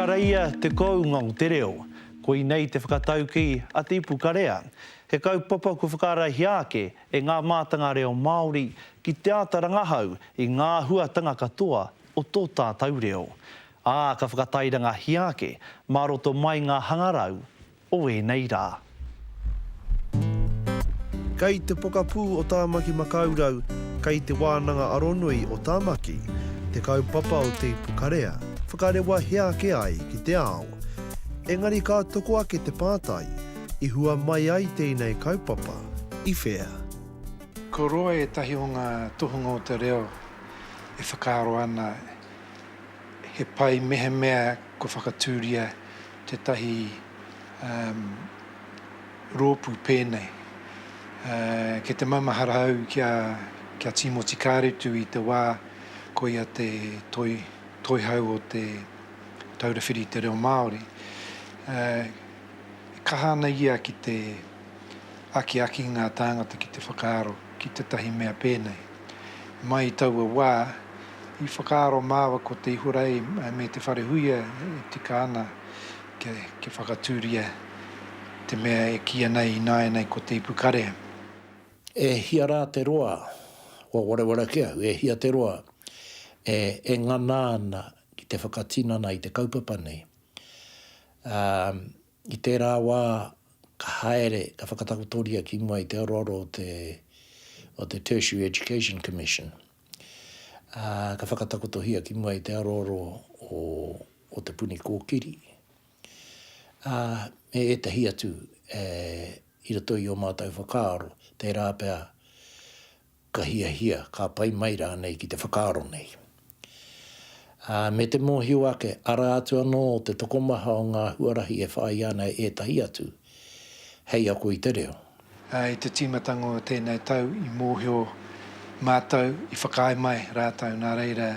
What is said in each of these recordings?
whakaraia te kounga o te reo, ko i nei te whakatauki a te ipukarea. He kaupapa ku whakarahi ake e ngā mātanga reo Māori ki te ātarangahau i ngā huatanga katoa o tō tātou reo. Ka whakatairanga hiake, mā roto mai ngā hangarau o e nei rā. Kei te pokapū o Tāmaki Makaurau, kei te wānanga aronui o Tāmaki, te kaupapa o te ipukarea, whakarewa hiake ai ki te ao. Engari ka toko ake te pātai, i hua mai ai tēnei kaupapa, i whea. Ko roa e tahi o ngā tohunga o te reo e whakaaro ana. He pai mehe mea ko whakatūria te tahi rōpu pēnei. Ke te mamaharau kia Timoti Kāretu i te wā ko ia te toihau o te taurawhiri te reo Māori. Kahana ia ki te aki ngā tāngata ki te whakaaro ki te tahi mea pēnei. Mai i taua wā, i whakaaro māua ko te ihurei me te wharehuia i tika ana ke whakatūria te mea e kia nei i nei ko te ipukarea. E hia rā te roa, o warewara kia, e hia te roa, e ngana ana ki te whakatinana i te kaupapa nei. I te rā wā ka haere, ka whakatakotoria ki mua i te aroro o te Tertiary Education Commission. Ka whakatakotohia ki mua i te aroro o te puni kōkiri. E tahi atu i rato i o mātou whakaaro, te rā pēr ka hia, ka pai mai rā nei ki te whakaaro nei. Me te mōhio ake, ara atu anō o te tokomaha o ngā huarahi e whai ana e tahi atu, hei ako i te reo. I te timatanga o tēnei tau i mōhio mātou i whakae mai rātau nā reira.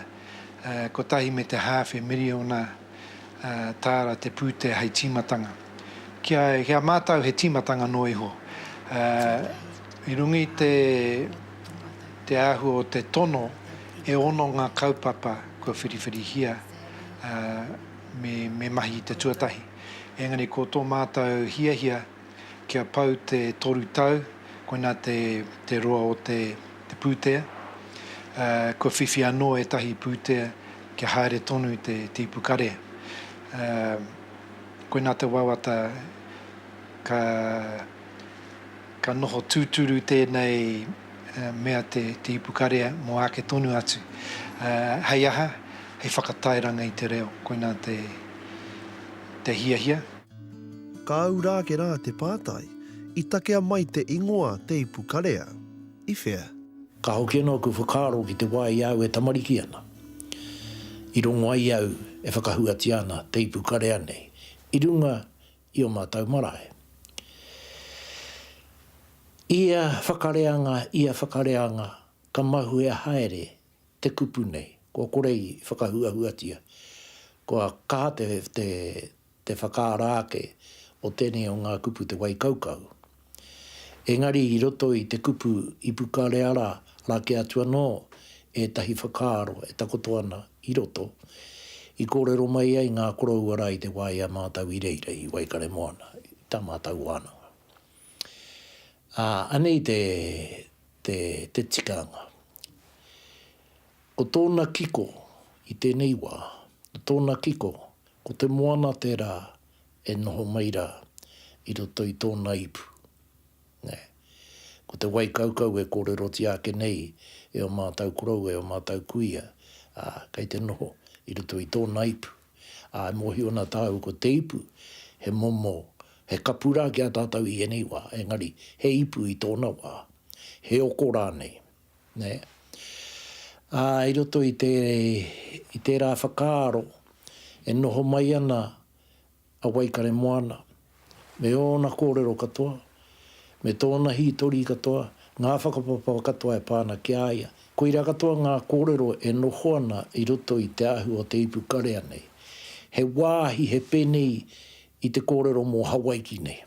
Ko tahi me te hawhi miriona tāra te pūte hei timatanga. Kia mātou he timatanga no iho. I rungi te ahu o te tono e ono ngā kaupapa kua whiriwhirihia me mahi i te tuatahi. Engari ko tō mātou hia kia pau te toru tau, koina te roa o te pūtea. Kua whiwhi anō e tahi pūtea kia haere tonu te ipukarea. Koina te wawata ka noho tūturu tēnei mea te ipukarea mo ake tonu atu. Hei aha, hei whakatairanga i te reo, koina te hia. Ka aurāke rā te pātai, i takea mai te ingoa te ipukarea, i whea. Ka hoki anō ku whakaaro ki te wai au e tamariki ana. I rongo ai au e whakahuati ana te ipukarea nei. I runga i o mātou marae. Ia whakareanga, ka mahu e haere te kupu nei. Ko korei whakahuahuatia. Ko kaha te whakaarake o tēnei o ngā kupu te waikaukau. Engari i roto i te kupu ipukarea rā ke atu anō e tahi whakaaro e takoto ana i roto. I kōrero mai ai ngā korau ara i te wai a mātau i reira i Waikare Moana, i tā mātau wānanga. Anei te tikanga. Ko tōna kiko i tēnei wā, tōna kiko, ko te moana te rā e noho mai rā i roto i tōna ipu. Ko te waikaukau e kōrero ti ake nei e o mātau korau e o mātau kuia, kei te noho i roto i tōna ipu. Mohi ona tāu ko te ipu, he momo, he kapura ki a tātou i enei wā, engari, he ipu i tōna wā, he oko rā nei. I roto i te rā whakaaro, e noho mai ana a Waikare Moana, me ona kōrero katoa, me tōna hitori katoa, ngā whakapapa katoa e pāna ki aia. Koira katoa ngā kōrero e noho ana i roto i te ahu o te ipukarea nei. He wāhi, he penei i te kōrero mō Hawaii nei.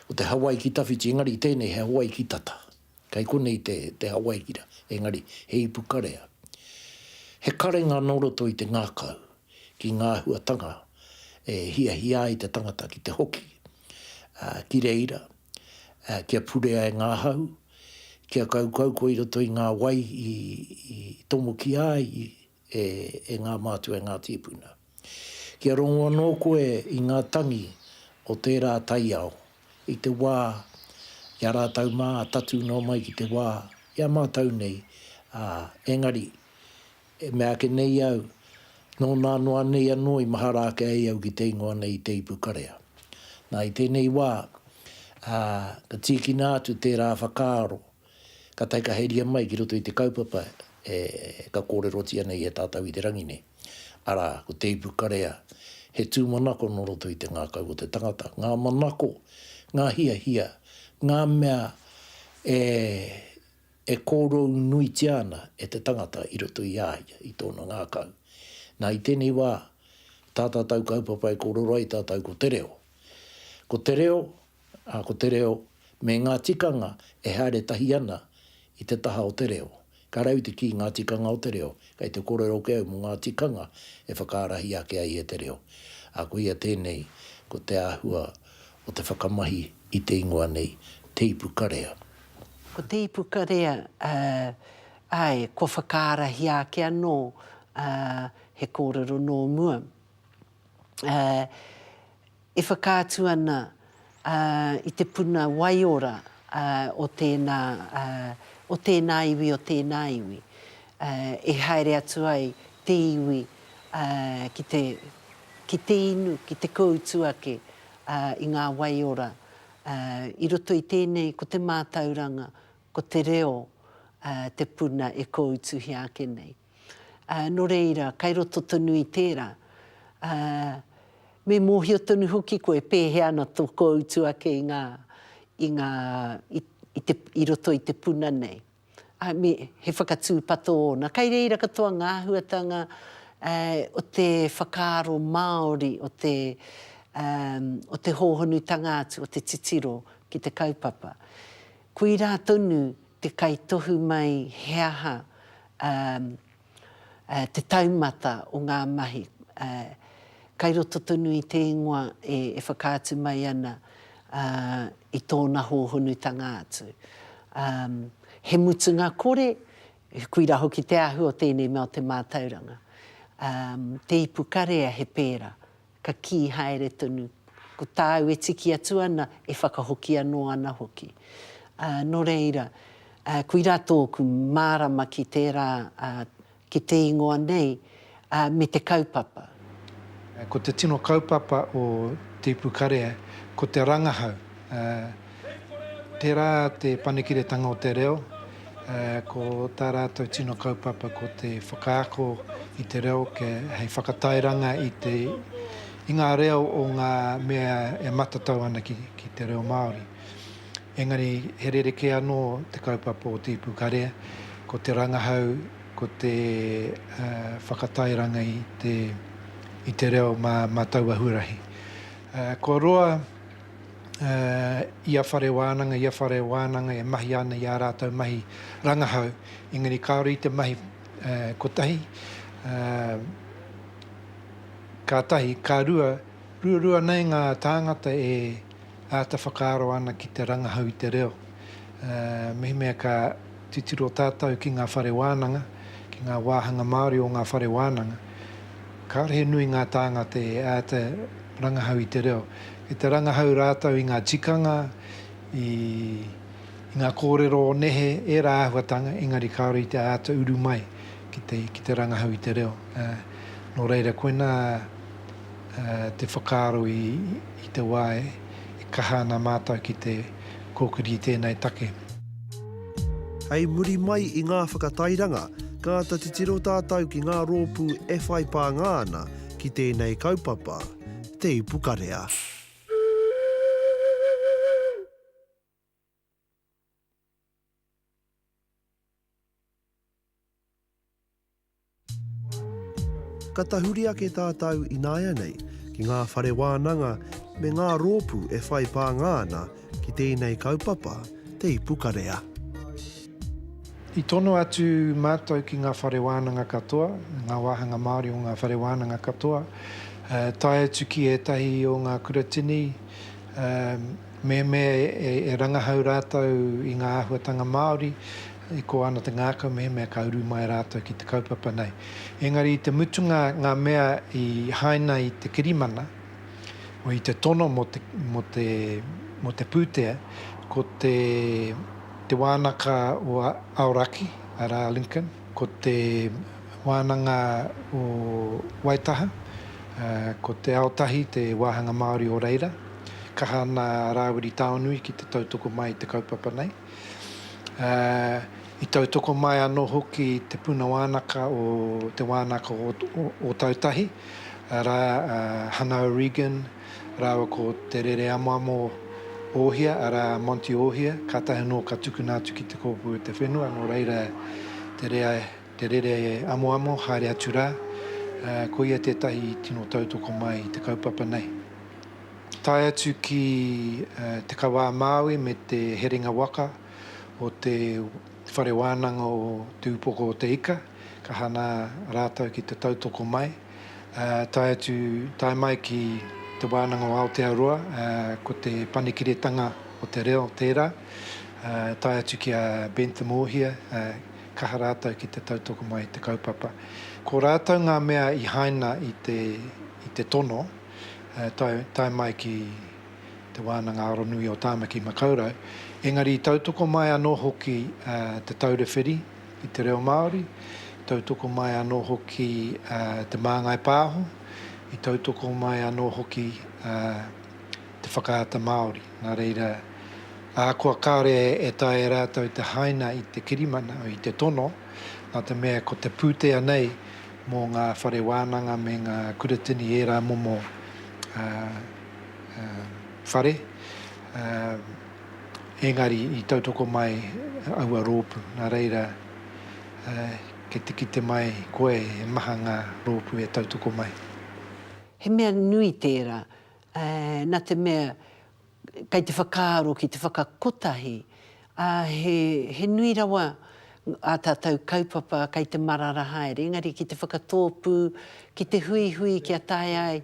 O te Hawaii ki tawhiti, engari tēnei he Hawaii ki tata. Kai konei te Hawaii ki ra, engari he ipukarea. He karenga noroto i te ngākau. ki ngā huatanga hia i te tangata ki te hoki. Ki reira, kia purea e ngā hau, kia kaukau ko i roto i ngā wai i tomo ki ai e ngā mātua e ngā tīpuna. Kia rongo anō koe i ngā tangi o tērā taiao, i te wā, ia rātau mā tatu no mai ki te wā, ia mātau nei, engari, me ake nei au, no nā noa nei anō i mahara ake ei au ki te ingoa nei i te ipukarea. Nā i tēnei wā, ka tiki nātu tērā whakaaro, ka taika heria mai ki roto i te kaupapa, ka kōrerotia nei e tātau i te rangi nei. Ara, ko te ipukarea, he tū manako no roto i te ngākau o te tangata. Ngā manako, ngā hia, ngā mea e kōrou nui tiana e te tangata i roto i āia, i tōna ngākau. Nā i tēnei wā, tātātau kaupapa e kōroro ai tātau ko te reo. Ko te reo, me ngā tikanga e haere tahi ana i te taha o te reo. Ka rau te ki ngā tikanga o te reo, kei te kōrero ke au mo ngā tikanga e whakaarahi ake ai e te reo. Ko ia tēnei, ko te āhua o te whakamahi i te ingoa nei, te ipukarea. Ko te ipukarea, ko whakaarahi ake anō, he kōrero nō mua. E whakātu ana i te puna waiora o tēnā iwi. E haere atu ai te iwi ki te inu, ki te koutu ake i ngā waiora. I roto i tēnei, ko te mātauranga, ko te reo, te puna e koutu hi ake nei. Nō reira, kai roto tonu i tērā, me mōhio tonu hoki koe pēhe ana tō koutu ake i roto i te puna nei. He whakatū pato ona. Kai reira katoa ngā huatanga o te whakaaro Māori, o te hōhonu tangātu, o te titiro ki te kaupapa. Kui rā tonu te kai tohu mai he aha te taumata o ngā mahi. Kai roto tonu i te ingoa e whakātu mai ana i tōna hōhonu tangātu. He mutunga kore, kui rā hoki te ahu o tēnei mea o te mātauranga. Te ipukarea he pēra, ka ki haere tonu. Ko tāu e tiki atu ana, e whakahoki anō ana hoki. Nō reira, kui rā tōku mārama ki tērā, ki te ingoa nei, me te kaupapa. Ko te tino kaupapa o te ipukarea, ko te rangahau. Tērā te panekiretanga o te reo, ko tā rātou tino kaupapa ko te whakaako i te reo, hei whakatairanga i ngā reo o ngā mea e matatau ana ki te reo Māori. Engari, he rereke anō te kaupapa o te ipukarea, ko te rangahau, ko te whakatairanga i te reo mā taua hurahi. Ko roa, ia whare wānanga e mahi ana i a rātou mahi rangahau. Engari, kāore i te mahi kotahi, kātahi, kā rua nei ngā tāngata e āta whakaaro ana ki te rangahau i te reo. Mihi mea ka titiro tātou ki ngā whare wānanga, ki ngā wāhanga Māori o ngā whare wānanga. Kāore he nui ngā tāngata e āta rangahau i te reo. E te rangahau rātou i ngā tikanga, i ngā kōrero o nehe, e rā ahuatanga, engari kāore i te āta uru mai ki te rangahau i te reo. Nō reira, koina te whakaaro i te wae, e kaha ana mātou ki te kōkiri i tēnei take. Hei muri mai i ngā whakatairanga, ka titiro tātou ki ngā rōpū e whai pāngāna ki tēnei kaupapa, te ipukarea. Ka tahuri ake tātou i nāia nei ki ngā whare wānanga me ngā rōpū e whai pāngāna ki tēnei kaupapa, te ipukarea. I tono atu mātou ki ngā whare wānanga katoa, ngā wāhanga Māori o ngā whare wānanga katoa, tae atu ki etahi o ngā kuratini, me e rangahau rātou i ngā āhuatanga Māori, i ko ana te ngākau me ka uru mai rātou ki te kaupapa nei. Engari, i te mutunga ngā mea i haina i te kirimana, o i te tono mo te pūtea, ko te wānaka o Aoraki, ara Lincoln, ko te wānanga o Waitaha, ko te Aotahi, te wāhanga Māori o Reira, kaha ana Rāwiri Taonui ki te tautoko mai te kaupapa nei. I tautoko mai anō hoki te puna wānaka o te wānaka o Tautahi, Hana O'Regan, rāua ko te rere amoamo Ohia, ara Monty Ohia, ka tahi no ka tukunātu ki te kōpū te whenua, no reira te rere amoamo, haere atu rā, ko ia tētahi tino tautoko mai te kaupapa nei. Tai atu ki te kawa Māui me te heringa waka o te whare wānanga o te upoko o te ika, ka hana rātou ki te tautoko mai. Tai mai ki te wānanga o Aotearoa, ko te panikiretanga o te reo tērā. Tai atu ki a Bentham Ohia, kaha rātou ki te tautoko mai te kaupapa. Ko rātou ngā mea i haina i te tono, tai mai ki te wānanga Aronui o Tāmaki Makaurau. Engari, tautoko mai anō hoki te taurewhiri i te reo Māori, tautoko mai anō hoki te māngai pāho, i tautoko mai anō hoki te whakaata Māori. Nā reira, ākua kāre e tae rātou te haina i te kirimana, i te tono, nā te mea ko te pūtea nei mō ngā whare wānanga me ngā kuratini e rā momo whare. Engari, i tautoko mai aua rōpu. Nā reira, ke te mai koe e maha ngā rōpu e tautoko mai. He mea nui tērā, nā te mea, kei te whakaaro ki te whakakotahi, he nui rawa a tātou kaupapa kei te marara haere. Engari, ki te whakatōpū, ki te hui ki a tae ai,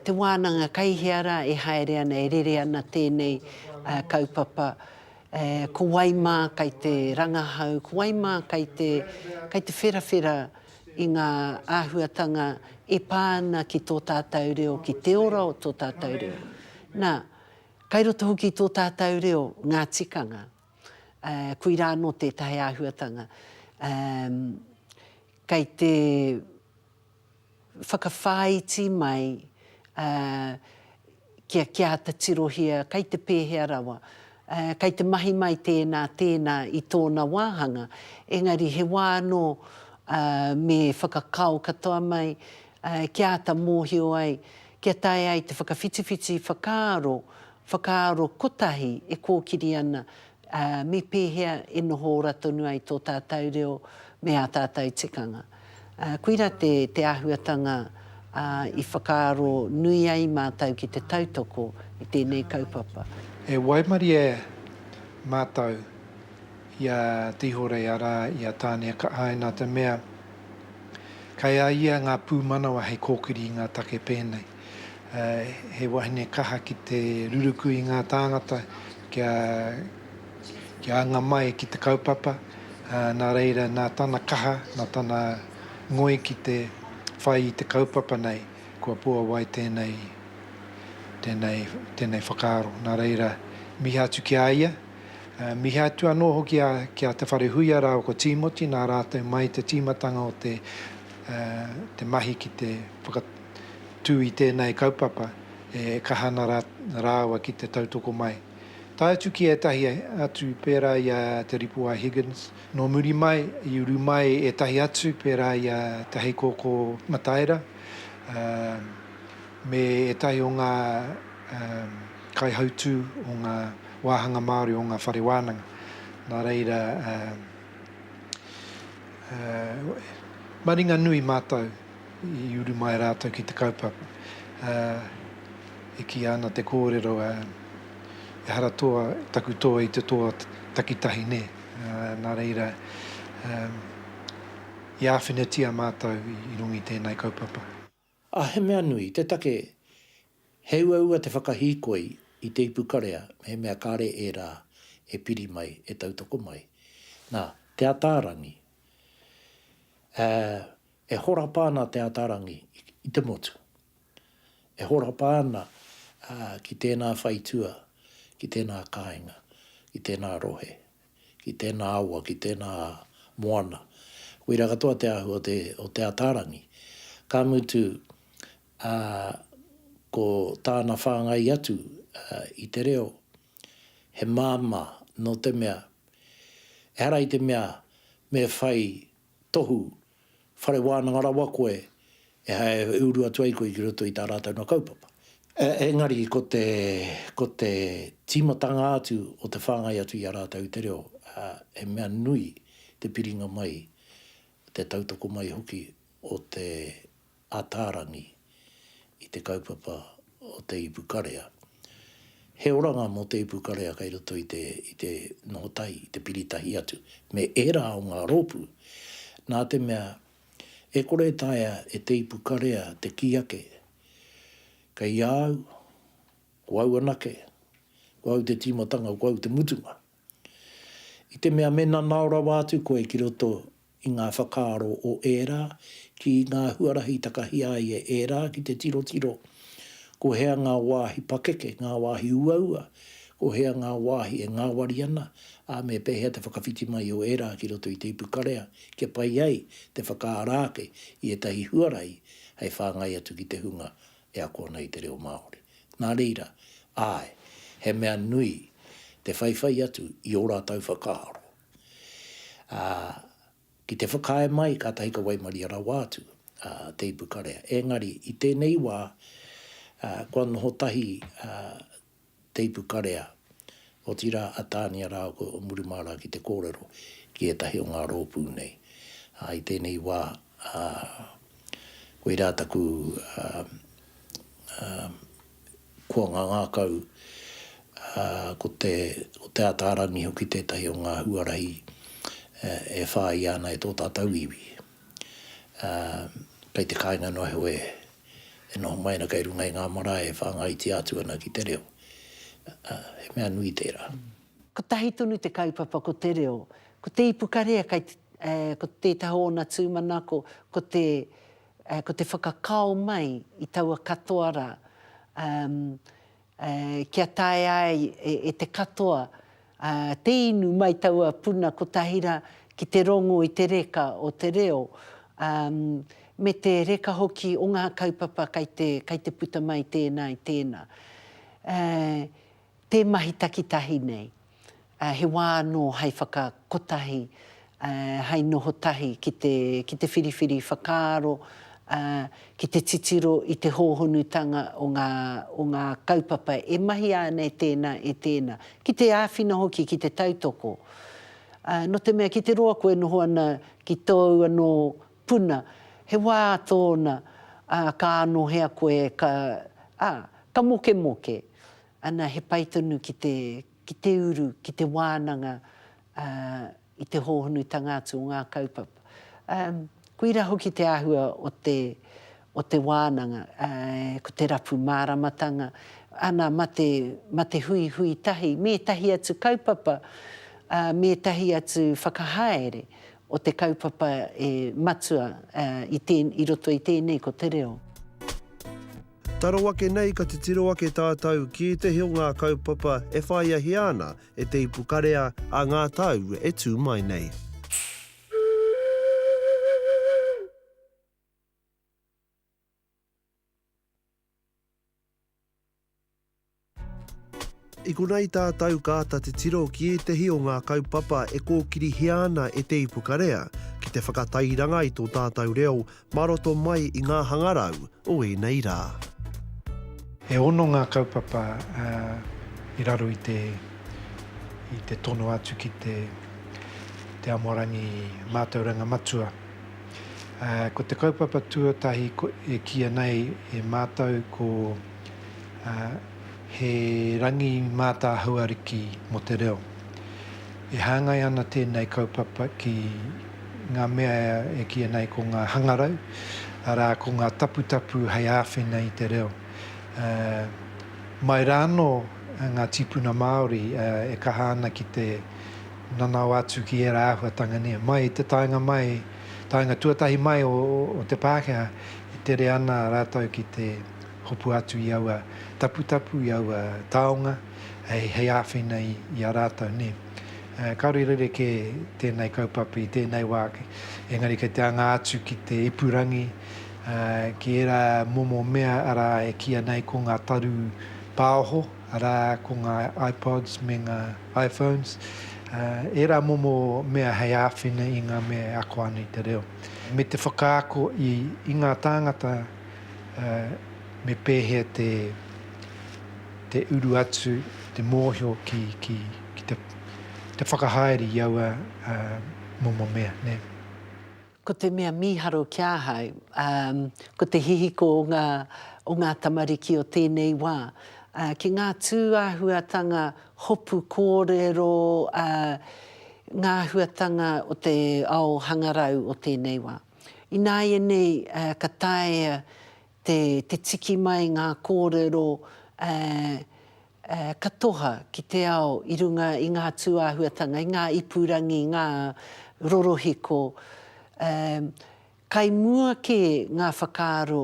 te wānanga kaihiara e haere ana, e rere ana tēnei kaupapa. Ko Waimā kei te rangahau, ko Waimā kei te wherawhera i ngā āhuatanga e pāna ki tō tātou reo, ki te ora o tō tātou reo. Nā, kai roto hoki tō tātou reo, ngā tikanga, kui rā no tētahi āhuatanga. Kei te whakawhāiti mai kia ta tirohia, kei te pēhea rawa, kei te mahi mai tēnā i tōna wāhanga. Engari, he wāno me whakakau katoa mai, kia ta mōhio ai, kia tae ai te whakawhitiwhiti whakaaro kotahi e kōkiri ana, me pēhea e noho ratonu ai tō tātou reo me a tātou tikanga. Kuira te āhuatanga i whakaaro nui ai mātou ki te tautoko i tēnei kaupapa. E waimari e mātou i a tihore ara i a tānea ka aina te mea, kai a ia ngā pūmanawa hei kōkiri i ngā take pēnei. He wahine kaha ki te ruruku i ngā tāngata, kia anga mai ki te kaupapa, nā reira nā tāna kaha, nā tāna ngoi ki te whai i te kaupapa nei, kua pua wai tēnei whakaaro. Nā reira, mihi atu ki a ia, mihi atu anō hoki ki a te wharehui ara o ko Timoti, nā rātou mai te tīmatanga o te mahi ki te whakatū i tēnei kaupapa, e kahana rāua ki te tautoko mai. Tā atu ki e tahi atu pērā i a te ripua Higgins. No muri mai, i uru mai e tahi atu pērā i a te heikoko Mataira. Me e tahi o ngā kaihautu o ngā wāhanga Māori o ngā whare wānanga. Nā reira, maringa nui mātou i uru mai rātou ki te kaupapa. E ki ana te kōrero e haratoa taku toa i te toa takitahi ne. Nā reira, i āwhinetia mātou i rungi tēnei kaupapa. He mea nui, te take, he ua te whakahikoi i te ipukarea, he mea kāre e rā, e piri mai, e tautoko mai. Nā, te atārangi, e hora pāna te atārangi i te motu. E hora pāna ki tēnā whaitua, ki tēnā kāinga, ki tēnā rohe, ki tēnā aua, ki tēnā moana. Koira katoa te ahu o te atārangi. Ka mutu ko tāna whāngai atu i te reo, he māma no te mea, e hara i te mea, me whai tohu, whare wānanga rawa koe, e hae uru atu ai koe ki roto i tā rātau na kaupapa. Engari, ko te timatanga atu o te whāngai atu i a rātau te reo, e mea nui te piringa mai, te tautoko mai hoki o te atārangi i te kaupapa o te ipukarea. He oranga mo te ipukarea kai roto i te nohotai, i te piritahi atu. Me era o ngā rōpu, nā te mea, e kore taia e te ipukarea te kiake, ka iau, ko au anake, ko au te timatanga, ko au te mutunga. I te mea mena naora wātu koe ki roto i ngā whakaaro o era, ki ngā huarahi takahia i e era, ki te tiro, ko hea ngā wāhi pakeke, ngā wāhi uaua, ko hea ngā wāhi e ngā wari ana, a me pēhea te whakawhiti mai o era ki roto i te ipukarea, ke pai ai te whakaarake i e tahi huarai, hei whāngai atu ki te hunga e a kōna i te reo Māori. Nā reira, ai, he mea nui te whaiwhai atu i ora tau whakaaro. Ki te whakae mai, ka tahi ka waimari ara wātu, te ipukarea. Engari, i tēnei wā, kua noho tahi te ipukarea, o tira atānia rā o Murimara ki te kōrero, ki e tahi o ngā rōpū nei. I tēnei wā, koe rā taku kua ngā ngākau, ko te atārangi hoki tētahi o ngā huarahi e whai ana e tō tātou iwi. Kei te kāinga noe hoe, e noho maina kei runga i ngā marae e whāngai te atu ana ki te reo. He mea nui tērā. Ko tahi tonu te kaupapa ko te reo, ko te ipukarea, ko te tahona tūmanako, ko te whakakao mai i taua katoara, kia tae ai e te katoa, te inu mai taua puna ko tahira ki te rongo i te reka o te reo, me te reka hoki o ngā kaupapa kai te puta mai tēnā i tēnā. Te mahi takitahi nei, he wāno hei whakakotahi, hei noho tahi ki te whiriwhiri whakaaro, ki te titiro i te hōhonutanga o ngā kaupapa e mahi ane tēnā e tēnā. Ki te āwhina hoki, ki te tautoko. No te mea ki te roa koe noho ana ki tōu anō puna, he wā tōna ka anō hea koe ka moke. Ana he paitonu ki te uru, ki te wānanga i te hōhonutanga atu o ngā kaupapa. Koira hoki te āhua o te wānanga, ko te rapu māramatanga, ana ma te hui tahi, me tahi atu kaupapa, me tahi atu whakahaere o te kaupapa e matua i roto i tēnei ko te reo. Taro ake nei ka te tiro ake tātou ki te heo ngā kaupapa e whai ahi ana e te ipukarea a ngā tau e tū mai nei. I konei tātou kāta te tiro ki te heo ngā kaupapa e kōkiri hiana e te ipukarea ki te whakatairanga i tō tātou reo maroto mai i ngā hangarau o e nei rā. He ono ngā kaupapa i raro i te tono atu ki te amorangi mātauranga matua. Ko te kaupapa tuatahi e kia nei e mātau ko he rangi mātā hauariki mo te reo. e hāngai ana tēnei kaupapa ki ngā mea e kia nei ko ngā hangarau, arā ko ngā taputapu hei āwhina i te reo. Mai rāno ngā tipuna Māori e kaha ana ki te nanau atu ki era āhuatanga nia. Mai te tainga tuatahi mai o te Pākehā, i tere ana rātau ki te hopu atu i aua taputapu, i aua taonga, hei āwhina i a rātau nia. Kauri rere ke tēnei kaupapa i tēnei wāke. Engari kei te anga atu ki te ipurangi, ki era momo mea ara e kia nei ko ngā taru pāoho, ara ko ngā iPods me ngā iPhones. Era momo mea hei āwhina i ngā mea ako ana i te reo. Me te whakaako i ngā tāngata me pēhea te uru atu, te mōhio ki te whakahaere i aua momo mea. Ne? Ko te mea miharo kia hau, ko te hihiko o ngā tamariki o tēnei wā, ki ngā tūāhuatanga hopu kōrero, ngā huatanga o te ao hangarau o tēnei wā. I nāia nei ka taea te tiki mai ngā kōrero katoha ki te ao i runga i ngā tūāhuatanga, i ngā ipurangi, ngā rorohiko. Kai mua ke ngā whakaaro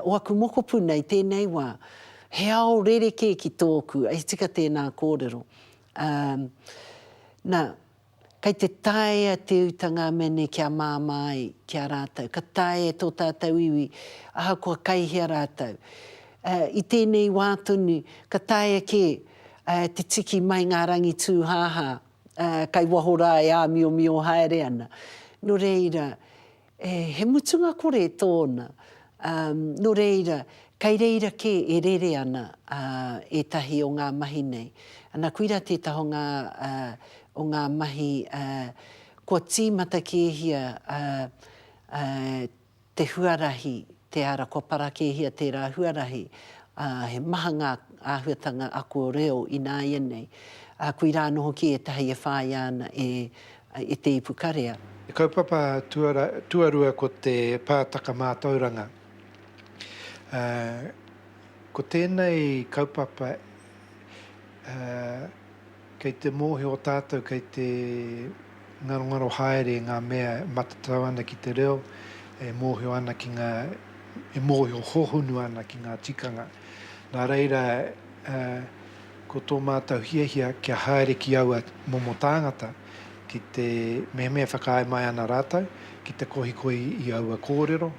o aku mokopuna i tēnei wā, he ao rereke ki tōku, e tika tēnā kōrero. Kai te taea te utanga mene kia māmai kia rātau, ka taea tō tātou iwi, aha kua kaihia rātau. I tēnei wātonu, ka taea ke te tiki mai ngā rangi tūhāhā, kai wahora e a mio haere ana. No reira, he mutunga kore tōna. No reira, kai reira ke e rere ana e tahi o ngā mahi nei. Ana kuira te taho o ngā mahi, kua tīmata kēhia te huarahi, te ara kua parakehia tērā huarahi, he maha ngā āhuatanga ako reo i nā ienei. Kui rāno hoki e tahi e whāi ana e te ipukarea. E kaupapa tuarua ko te pātaka mātauranga. Ko tēnei kaupapa, kei te mōhio o tātou, kei te ngaro haere ngā mea matatau ana ki te reo, e mōhio ana ki ngā, e mōhio hohunu ana ki ngā tikanga. Nā reira, ko tō mātou hiahia kia haere ki aua momo tāngata, ki te mehemea whakae mai ana rātau, ki te kohikohi i aua kōrero,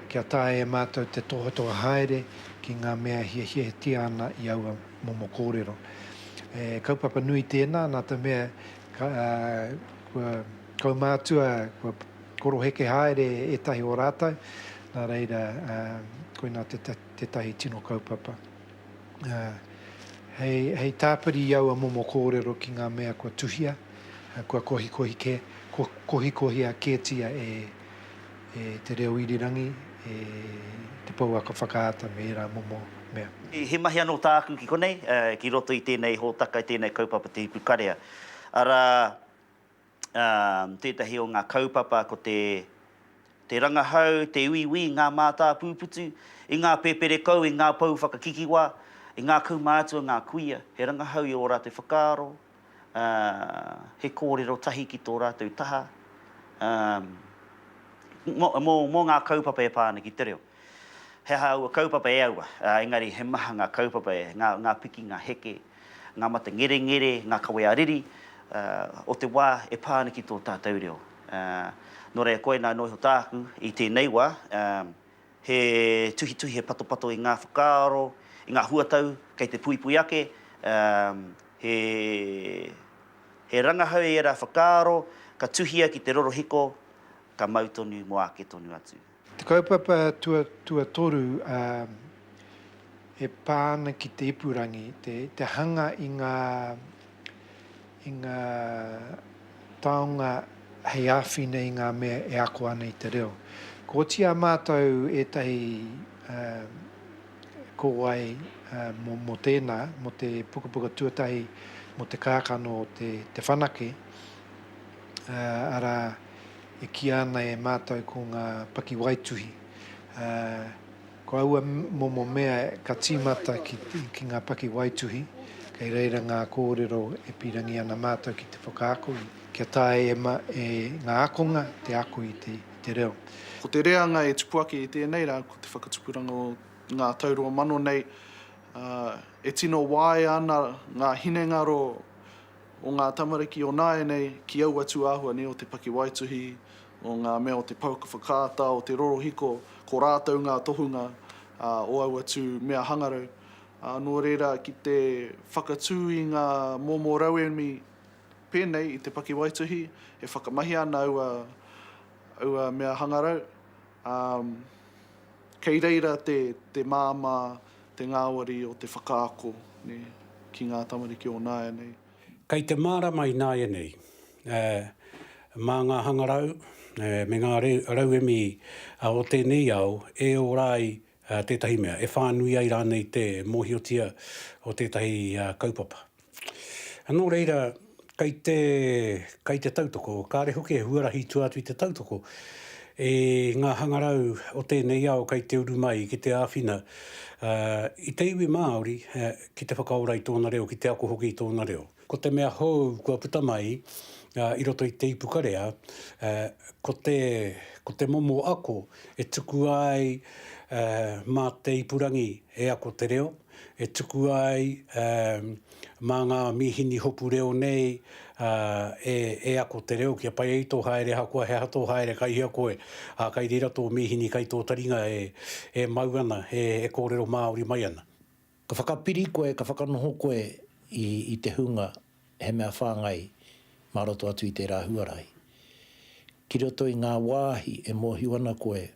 kia tae e mātou te tohatoa haere ki ngā mea hiahia he ana i aua momo kōrero. Kaupapa nui tēnā, nā te mea kau mātua, kua koroheke haere e tahi o rātau, nā reira koina te tahi tino kaupapa. Hei tāpiri i aua momo kōrero ki ngā mea kua tuhia, kua kohikohi a kētia e te reo irirangi, te pauaka whakaata me era momo mea. He mahi anō tāku ki konei, ki roto i tēnei hōtaka, i tēnei kaupapa te ipukarea. Ara, tētahi o ngā kaupapa ko te rangahau, te uiwi, ngā mātā pūputu, i ngā pēpere kau, i ngā pau whakakikiwa, i ngā kaumātua, ngā kuia. He rangahau i o rātou whakaaro, he kōrero tahi ki tō rātou taha. Mō ngā kaupapa e pāna ki te reo. He haua kaupapa e aua, engari he maha ngā kaupapa e, ngā piki, ngā heke, ngā mata ngere, ngā kawe ariri, o te wā e pāna ki tō tātou reo. Nō rea koe nā noiho tāku i tēnei wā, he tuhi, he pato i ngā whakaaro, i ngā huatau, kei te pui ake, he rangahau e ra whakaaro, ka tuhia ki te rorohiko, ka mautonu mo ake tonu atu. Te kaupapa tua toru e pāna ki te ipurangi, te hanga i ngā taonga hei āwhina i ngā mea e ako ana i te reo. Ko tia mātou e tahi kōwai mo tēnā, mo te pukapuka tuatahi, mo te kākano o te whanake, ara e ki ana e mātou ko ngā paki waituhi. Ko aua momo mea ka tīmata ki ngā paki waituhi, kei reira ngā kōrero e pirangi ana mātou ki te whakaako, kia tae e ngā akonga te ako i te reo. Ko te reanga e tupuaki i tēnei rā, ko te whakatupuranga o ngā taurua mano nei, e tino wai ana ngā hinengaro o ngā tamariki o nāenei ki au atu āhua ni o te paki waituhi, o ngā mea o te pauka whakaata, o te rorohiko, ko rātou ngā tohunga o au atu mea hangarau. Nō reira ki te whakatū i ngā momo rauemi pēnei i te paki waituhi, e whakamahi ana aua mea hangarau. Kei reira te māma, te ngāwari o te whakaako ki ngā tamariki o nāenei. Kei te mārama i nāenei, mā ngā hangarau, me ngā rauemi o tēnei au, e o rai tētahi mea, e whānui ai rānei te mōhiotia o tētahi kaupapa. Anō reira, kei te tautoko, kāre hoki e huarahi tu atu i te tautoko, e ngā hangarau o tēnei au kei te uru mai ki te āwhina. I te iwi Māori, ki te whakaora i tōna reo, ki te ako hoki i tōna reo. Ko te mea hou kua puta mai, i roto i te ipukarea, ko te momo ako e tuku ai mā te ipurangi e ako te reo, e tuku ai mā ngā mihini hopu reo nei e ako te reo, kia pai ei tō haere hakoa, he hato haere kai hia koe, kai rira tō mihini, kai tō taringa e mau ana, e kōrero Māori mai ana. Ka whakapiri koe, ka whakanoho koe i te hunga, he mea whāngai, maroto atu i te rāhuarai. Ki roto i ngā wāhi e mōhiu ana koe,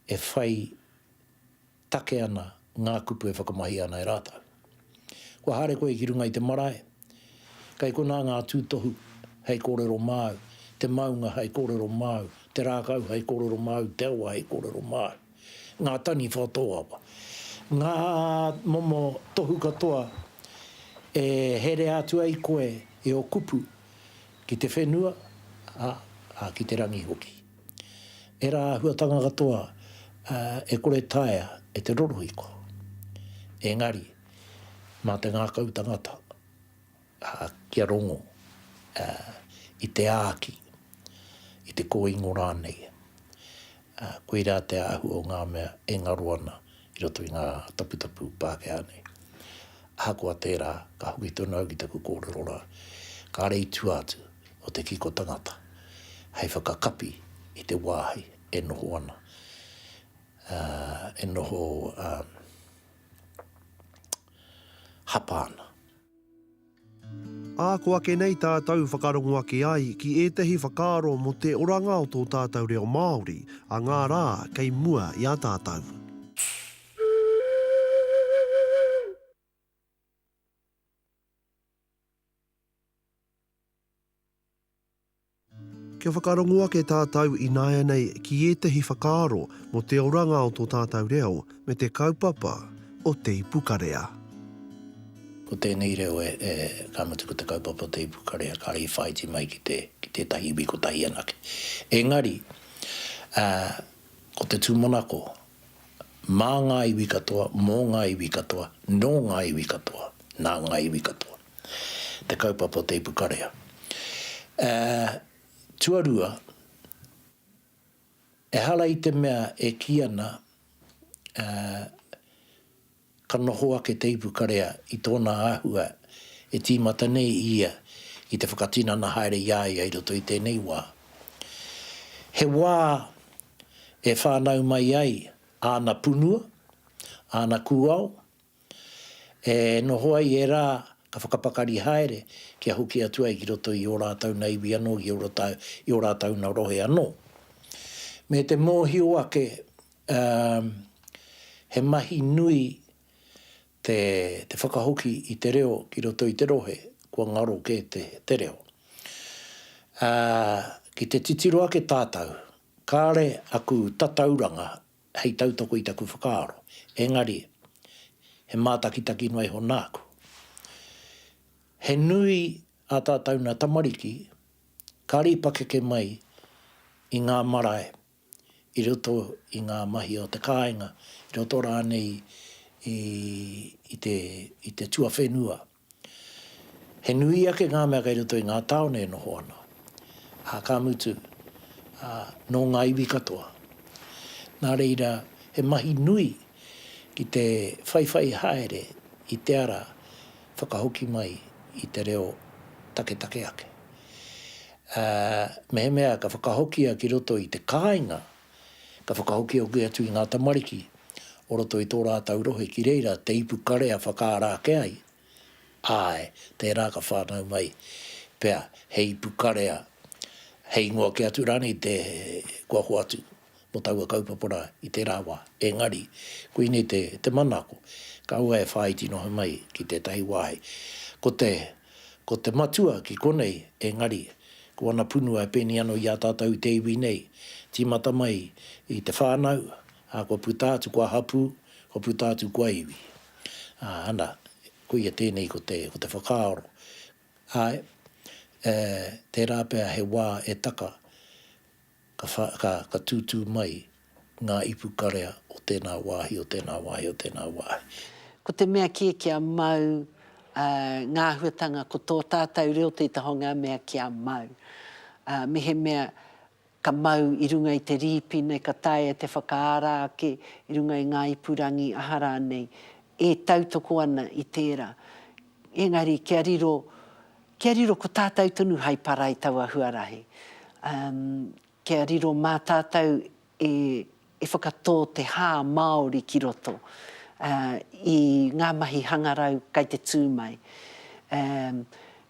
e whai take ana ngā kupu e whakamahi ana e rātau. Kua hare koe ki runga i te marae, kai kona ngā tūtohu hei kōrero māu, te maunga hei kōrero māu, te rākau hei kōrero māu, te awa hei kōrero māu. Ngā tani whātoa wa. Ngā momo tohu katoa e here atu ai koe e o kupu ki te whenua, ki te rangi hoki. E rā huatanga katoa e kore taea e te rorohiko. Engari, mā te ngā kautangata, kia rongo, i te āki, i te kōingo rānei. Koe rā te ahu o ngā mea e ngaru ana i roto i ngā taputapu Pākehā nei. Hakoa tērā, ka hoki tonu au ki te kōrero rā, ka rei tu atu o te kiko tangata. Hei whakakapi i te wāhi e noho ana. E noho hapa ana. Āko ake nei tātou whakarongo ake ai ki ētahi whakaaro mo te oranga o tō tātou reo Māori, a ngā rā kei mua i a tātou. Kia whakarongo ake tātou i nāia nei ki ētahi whakaaro mo te oranga o tō tātou reo me te kaupapa o te ipukarea. Ko tēnei reo ka matu ko te kaupapa o te ipukarea, ka rei whaiti mai ki te tahi iwi ko tahi anake. Engari, ko te tūmonako, mā ngā iwi katoa, mō ngā iwi katoa, no ngā iwi katoa, nā ngā iwi katoa. Te kaupapa o te ipukarea. Tuarua, e hala i te mea e ki ana ka noho ake te ipukarea i tōna āhua e tīmata nei ia i te whakatina na haere iai ai roto i tēnei wā. He wā e whānau mai ai āna punua, āna kuau, e noho ai e rā ka whakapakari haere kia hoki atu ai ki roto i o rātau na iwi anō, i o rātau na rohe anō. Me te mōhio ake, he mahi nui te whakahoki i te reo ki roto i te rohe, kua ngaro ke te reo. Ki te titiro ake tātau, kāre aku tatauranga hei tautoko i taku whakaaro. Engari, he mātakitaki noi honāku. He nui a tātou na tamariki, Kāri pakeke mai i ngā marae, i roto i ngā mahi o te kāinga, i roto rānei i te tua whenua. He nui ake ngā mea kai roto i ngā taone noho ana. Ka mutu, no ngā iwi katoa. Nā reira, he mahi nui ki te whaiwhai haere i te ara whakahoki mai i te reo take ake. Me he mea ka whakahokia ki roto i te kāinga, ka whakahokia o kia atu i ngā tamariki, o roto i tō rātau rohe ki reira, te ipu karea whakārāke ai. Ai, te rā ka whānau mai, pea, he ipu karea, hei ngoa ki atu rānei te kuahu atu, mo taua kaupapora i te rāwa. Engari, koinei te manako, ka ua e whaiti noha mai ki te tahi wāhei. Ko te matua ki konei, engari, ko ana punua e pēni ano i a tātou te iwi nei, tīmata mai i te whānau, ko putātu kua hapu, ko putātu kua iwi. Ana, koia tēnei ko te whakaaro. Ai, te rāpea he wā e taka, ka tūtū mai ngā ipu karea o tēnā wāhi, o tēnā wāhi, o tēnā wāhi. Ko te mea kia mau, ngā huatanga, ko tō tātou reo te tahonga mea kia mau. Me he mea ka mau i runga i te rīpine, ka taia te whakaarāke, i runga i ngā ipurangi ahara nei, e tautoko ana i tērā. Engari, kia riro ko tātou tunu hai para i taua huarahi. Kia riro mā tātou e whakatō te hā Māori ki roto i ngā mahi hangarau kai te tūmai.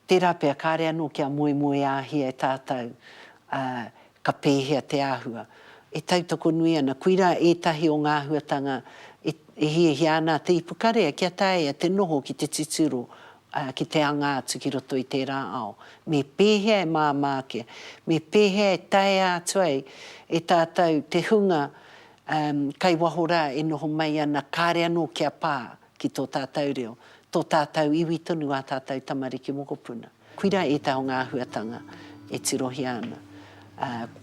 Tērā pia kāre anō kia moe āhia e tātou ka pēhea te āhua. E tautoko nui ana, kuira ētahi o ngā huatanga e hi ana te ipukarea kia taia te noho ki te tituro, ki te angātu ki roto i tērā ao. Me pēhea e māmāke, me pēhea e tae atu ai e tātou te hunga kai wahora e noho mai ana kāre anō kia pā ki tō tātou reo, tō tātou iwi tonu a tātou tamariki mokopuna. Kuira e tā o ngā huatanga e tirohi ana.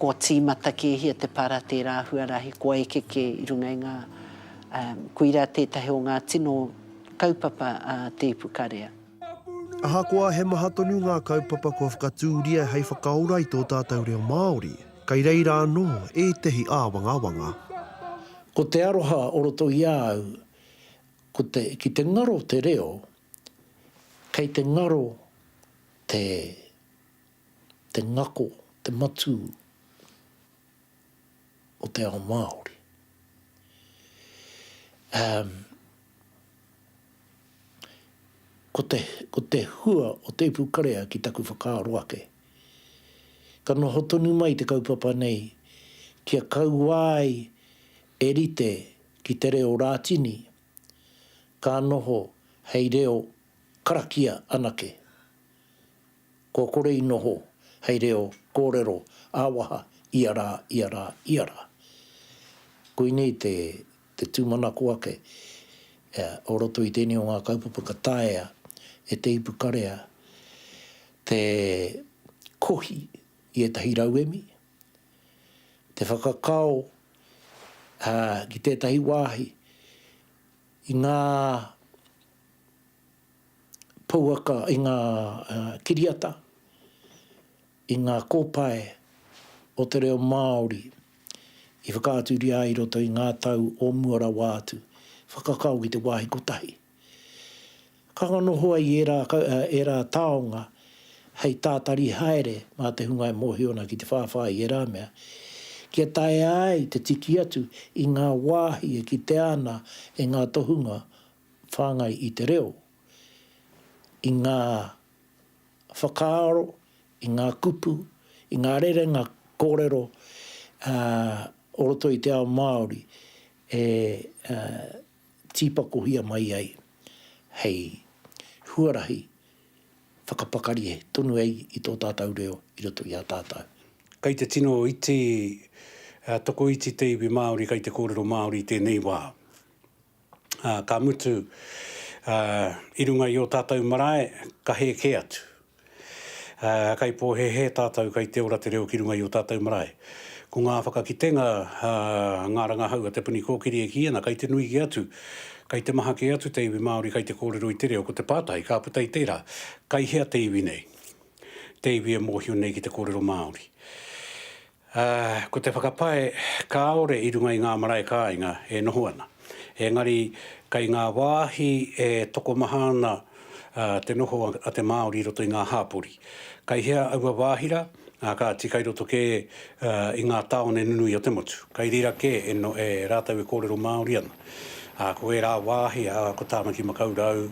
Ko tīmata ke hia te para tērā huarahi, ko ekeke i runga i ngā kuira tētahi o ngā tino kaupapa te ipukarea. Ahakoa he maha tonu ngā kaupapa kua whakatūria hei whakaora i tō tātou reo Māori. Kai reira anō e tehi āwangawanga. Ko te aroha o roto i au, ki te ngaro te reo, kei te ngaro te ngako, te matu o te ao Māori. Ko te hua o te ipukarea ki taku whakaaroake. Ka noho tonu mai te kaupapa nei, kia kauai e rite ki te reo rātini, ka noho hei reo karakia anake. Ko kore i noho hei reo kōrero āwaha iara. Koinei te tūmanako ake, o roto i tēnei o ngā kaupapa ka taea e te ipukarea, te kohi i e tahi rauemi, te whakakao ki tētahi wāhi, i ngā pouaka, i ngā kiriata, i ngā kōpae o te reo Māori, i whakaaturi ai roto i ngā tau o muara wātu, whakakao ki te wāhi kotahi. Ka ngano hoa i e rā taonga, hei tātari haere, mā te hunga e mohiona ki te whāwhai i rā mea, kia tae ai te tiki atu i ngā wāhi e ki te ana e ngā tohunga whāngai i te reo, i ngā whakaaro, i ngā kupu, i ngā rerenga kōrero o roto i te ao Māori tīpakohia mai ai hei huarahi whakapakari e tonu ei i tō tātou reo i roto i a tātou. Kei te tino iti, toko iti te iwi Māori, kei te kōrero Māori tēnei wā. Ka mutu, i runga i o tātou marae, ka heke atu. Kai po he tātou kai te ora te reo ki runga i o tātou marae. Ko ngā whakakitenga ngā rangahau a te puni kōkiri e ki ana, kai te nui ki atu, kai te maha ki atu te iwi Māori, kai te kōrero i te reo, ko te pātai, ka putai tērā, kai hea te iwi nei. Te iwi e mōhio nei ki te kōrero Māori. Ko te whakapae ka ore i runga i ngā marae ka inga e noho ana. Engari, kai ngā wāhi e toko mahana te noho a te Māori roto i ngā hāpori. Kai hea aua wāhira, ka tikai roto ke i ngā taone nunui o te motu. Kai rira ke e rātau e kōrero Māori ana. Ko e rā wāhi, ko Tāmaki Makaurau,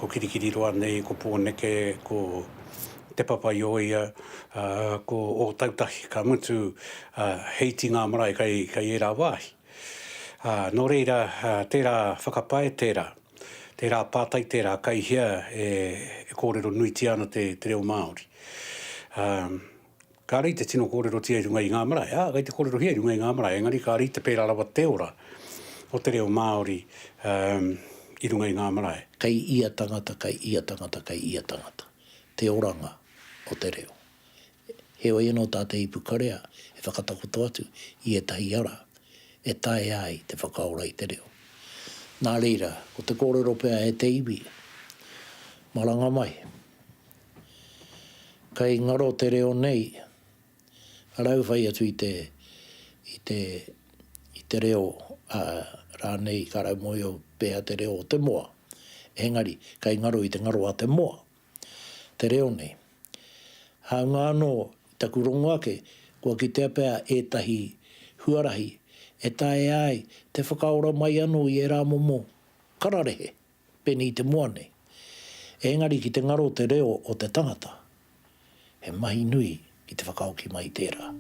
ko Kirikiri roa nei, ko Pōneke, ko Te Papaioia, ko o Tautahi, ka mutu heiti ngā marae kai e rā wāhi. Nō reira, tērā whakapae tērā pātai tērā kai hea e kōrero nuiti ana te reo Māori. Ka rei te tino kōrero tia i runga i ngā marae, kai te kōrero hea i runga i ngā marae, engari ka rei te pērā rawa te ora o te reo Māori i runga i ngā marae. Kai ia tangata, kai ia tangata, kai ia tangata. Te oranga o te reo. He oi anō tā te ipukarea, e whakatakoto atu, i e tahi ara, e tae ai te whakaora i te reo. Nā reira, ko te kōrero pēa e te iwi, maranga mai. Kai ngaro te reo nei, arau whai atu i te reo rānei ka rau moio pēa te reo o te moa. Engari, kai ngaro i te ngaro a te moa. Te reo nei. Hau ngā anō, taku rongo ake, kua ki te pēa e tahi huarahi, e tae ai, te whakaora mai anō i e rā momo, kararehe, peni i te moa nei. Engari ki te ngaro te reo o te tangata, he mahi nui i te whakaoki mai tērā.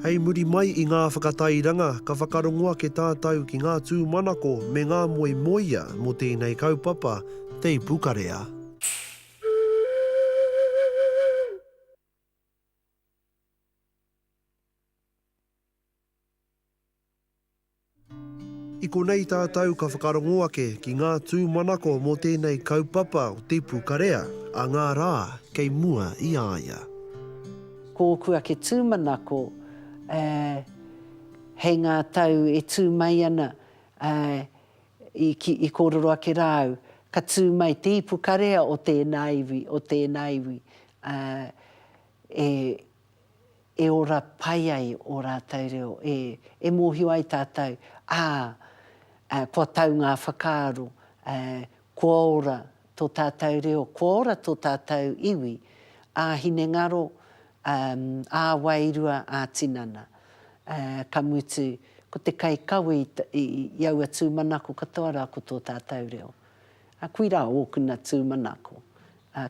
Hei muri mai i ngā whakatairanga, ka whakarongoa ke tātou ki ngā tūmanako me ngā moia mo tēnei kaupapa, te Pukarea. I konei tātou ka whakarongoa ke ki ngā tūmanako mo tēnei kaupapa o te Pukarea, a ngā rā kei mua i aia. Ko kua ke tūmanako, hei ngā tau e tū mai ana i kōrero ake rāu, ka tū mai te Pukarea o tēnā iwi, e ora pai ai o rātau reo, e mōhio ai tātou, kua tau ngā whakaaro, kua ora tō tātou reo, kua ora tō tātou iwi, hine ngaro, a wairua a tinana. Ka mutu, ko te kai kawi i aua tūmanako katoa rā ko tō tātou reo. Kui rā ōkuna tūmanako.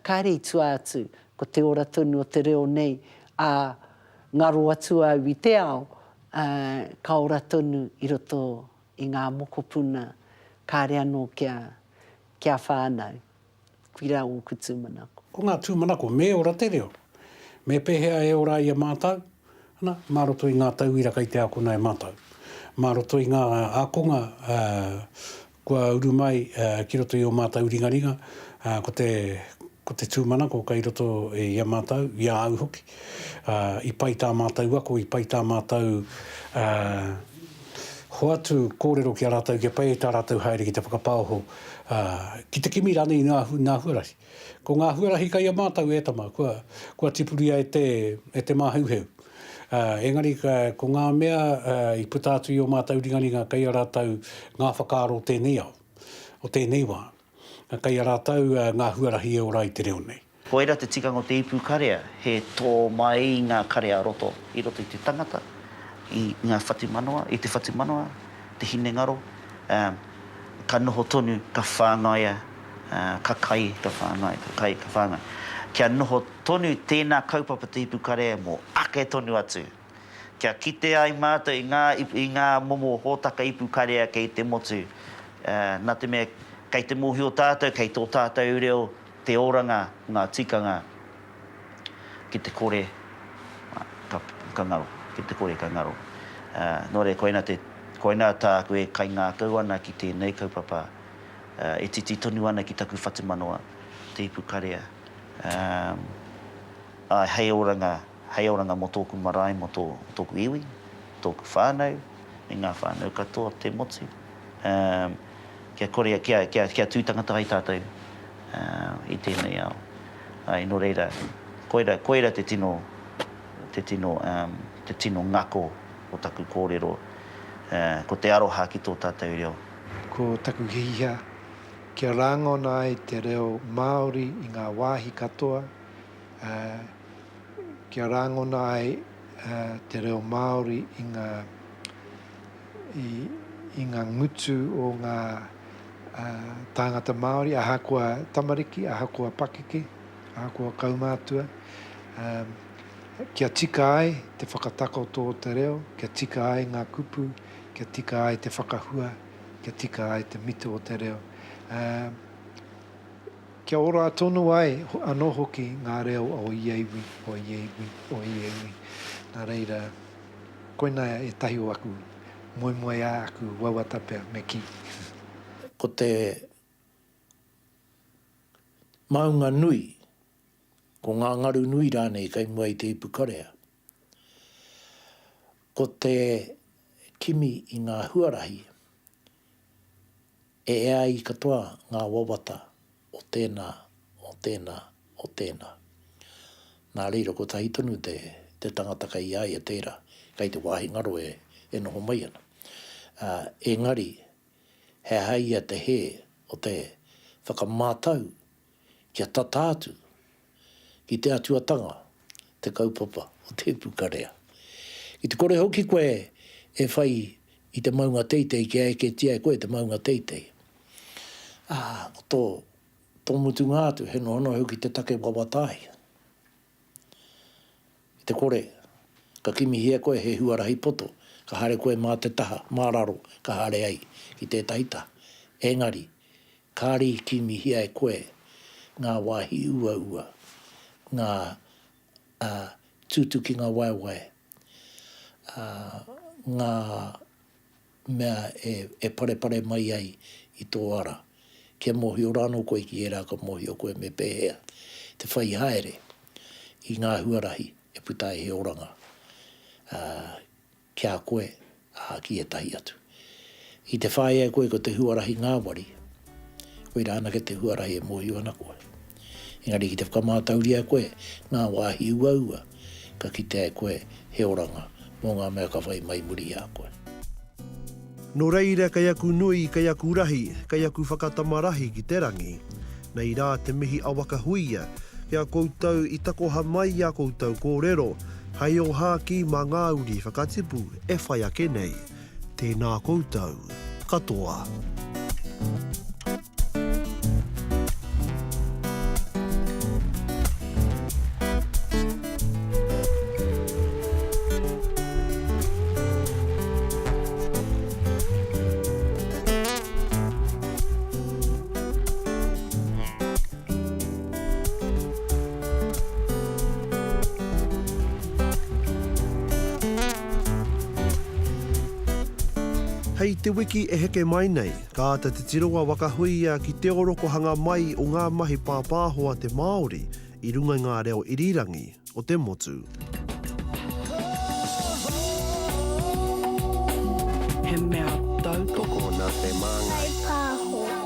Ka rei tua atu, ko te ora tonu o te reo nei, ngaro atu au i te ao, ka ora tonu i roto i ngā mokopuna, ka rea no kia whānau. Kui rā ōku tūmanako. Ko ngā tūmanako, me ora te reo. Me pehea e ora i a mātau, māroto i ngā tauira kai te akona e mātau. Māroto i ngā akonga, kua uru mai ki roto i o mātau ringaringa, ko te tūmanako kai roto i a mātau, i a au hoki. I pai tā mātau ako, i pai tā mātau hoatu kōrero ki a rātau, ki a pai tā rātau haere ki te whakapāho, ki te kimi rānei nā huarahi. Ko ngā huarahi kai a mātau e tama, kua tipuria e te māhauheu. Engari, ko ngā mea i putātu i o mātau ringaringa kai a rātau ngā whakaaro o tēnei au, o tēnei wā. Kai a rātau ngā huarahi e ora i te reo nei. Ko era te tikanga o te Pukarea, he tō mai ngā karea roto i roto i te tangata, i ngā whatimanoa, i te whatimanoa, te hine ngaro, ka noho tonu, ka whāngaia, ka kai, ka whāngai. Kia noho tonu tēnā kaupapa te Pukarea mō ake tonu atu. Kia kite ai mātou i ngā momo hōtaka i Pukarea kei te motu. Nā te mea, kei te mōhio tātou, kei tō tātou reo, te oranga, ngā tikanga, ki te kore, ka ngaro, ki te kore ka ngaro. Nō re, koina tā koe kai ngā kauana ki tēnei kaupapa, e titi tonu ana ki taku whatimanoa, te Pukarea, Hei oranga mo tōku marae, mo tōku iwi, tōku whānau, i ngā whānau katoa te motu. Kia tūtangata ai tātou i tēnei ao. No reira, koeira te tino ngako o taku kōrero, ko te aroha ki tō tātou reo. Ko taku hihia, kia rangona ai te reo Māori i ngā wāhi katoa, kia rangona ai te reo Māori i ngā ngutu o ngā tāngata Māori, ahakoa tamariki, ahakoa pakeke, ahakoa kaumātua. Kia tika ai te whakatako tō te reo, kia tika ai ngā kupu, kia tika ai te whakahua, kia tika ai te mito o te reo. Kia ora tonu ai anō hoki ngā reo o ieiwi, o ieiwi, o ieiwi. Nā reira, koina e tahi o aku, moe a aku wauatapea me ki. Ko te maunga nui, ko ngā ngaru nui rānei kai mua i te Ipukarea. Ko te kimi i ngā huarahi, e ea i katoa ngā wawata o tēnā. Nā reira, ko tahi tonu te tangata kai ai a tērā, kai te wāhi ngaro e noho mai ana. Engari, he haia te he o te whakamātau kia tatātu ki te atuatanga, te kaupapa o te Ipukarea. I te kore hoki koe e whai i te maunga teitei, kia eke tia e koe te maunga teitei. Tō mutu ngātu, he nohono hoki te take wawatai. I te kore, ka kimi hia koe he huarahi poto, ka hare koe mā te taha, mā raro, ka hare ai ki te taita. Engari, kāri kimi hia e koe, ngā wāhi ua, ngā tūtuki ngā waiwai, ngā mea e pare mai ai i tō ara. Kia mohi o rāno koe ki e rā ka mohi o koe me pēhea. Te whai haere i ngā huarahi e putai he oranga. Kia koe ki e tahi atu. I te whai e koe ko te huarahi ngāwari, koe rāna ke te huarahi e mohi ana koe. Engari ki te whakamātauria koe, ngā wāhi ua, ka ki te koe he oranga, mō ngā mea ka whai mai muri a koe. No reira kai aku nui, kai aku rahi, kai aku whakatamarahi ki te rangi. Nei rā te mihi awaka huia, kia koutou i takoha mai a koutou kōrero, hei o hāki mā ngā uri whakatipu e whai ake nei. Tēnā koutou, katoa. Hei te wiki e heke mai nei, ka ata te tiroa wakahuia ki te oroko hanga mai o ngā mahi pāpāhoa te Māori i runga ngā reo irirangi o te motu. He mea tau. Toko nā te māngai. Hei pāho.